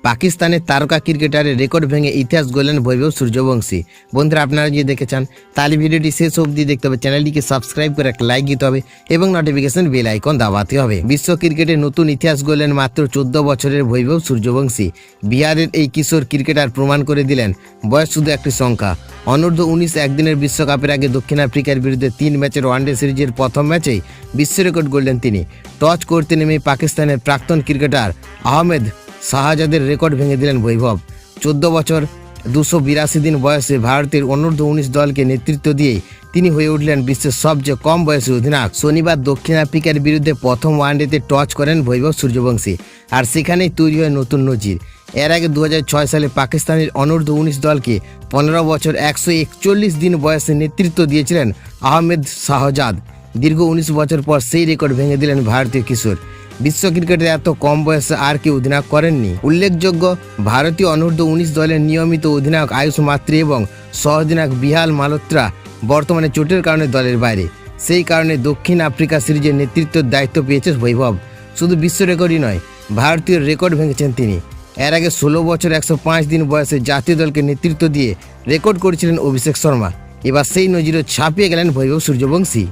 পাকিস্তানের তারকা ক্রিকেটারের রেকর্ড ভেঙে ইতিহাস গড়লেন বৈভব সূর্যবংশী। বন্ধুরা, আপনারা যদি দেখতে চান তাহলে ভিডিওটি শেষ অবধি দেখতে হবে, চ্যানেলটিকে সাবস্ক্রাইব করে একটা লাইক দিতে হবে এবং নোটিফিকেশন বেল আইকন দাবাতে হবে। বিশ্ব ক্রিকেটে নতুন ইতিহাস গড়লেন মাত্র 14 বছরের বৈভব সূর্যবংশী। বিহারের এই কিশোর ক্রিকেটার প্রমাণ করে দিলেন বয়স শুধু একটি সংখ্যা। অনূর্ধ্ব 19 একদিনের বিশ্বকাপের আগে দক্ষিণ আফ্রিকার বিরুদ্ধে 3 ম্যাচের ওয়ানডে সিরিজের প্রথম ম্যাচেই বিশ্ব রেকর্ড গড়লেন তিনি। টচ করতে নেমে পাকিস্তানের প্রাক্তন ক্রিকেটার আহমেদ শাহজাদের রেকর্ড ভেঙে দিলেন বৈভব। 14 বছর 282 দিন বয়সে ভারতের অনূর্ধ্ব 19 দলকে নেতৃত্ব দিয়েই তিনি হয়ে উঠলেন বিশ্বের সবচেয়ে কম বয়সী অধিনায়ক। শনিবার দক্ষিণ আফ্রিকার বিরুদ্ধে প্রথম ওয়ানডেতে টচ করেন বৈভব সূর্যবংশী, আর সেখানেই তৈরি হয় নতুন নজির। এর আগে 2006 সালে পাকিস্তানের অনূর্ধ্ব 19 দলকে 15 বছর 141 দিন বয়সে নেতৃত্ব দিয়েছিলেন আহমেদ শাহজাদ। দীর্ঘ 19 বছর পর সেই রেকর্ড ভেঙে দিলেন ভারতীয় কিশোর। বিশ্ব ক্রিকেটে এত কম বয়সে আর কেউ অধিনায়ক করেননি। উল্লেখযোগ্য, ভারতীয় অনূর্ধ্ব 19 দলের নিয়মিত অধিনায়ক আয়ুষ মাত্রে এবং সহ অধিনায়ক বিহাল মালহোত্রা বর্তমানে চোটের কারণে দলের বাইরে। সেই কারণে দক্ষিণ আফ্রিকা সিরিজের নেতৃত্বের দায়িত্ব পেয়েছে বৈভব। শুধু বিশ্ব রেকর্ডই নয়, ভারতীয় রেকর্ড ভেঙেছেন তিনি। এর আগে 16 বছর 105 দিন বয়সে জাতীয় দলকে নেতৃত্ব দিয়ে রেকর্ড করেছিলেন অভিষেক শর্মা। এবার সেই নজিরও ছাপিয়ে গেলেন বৈভব সূর্যবংশী।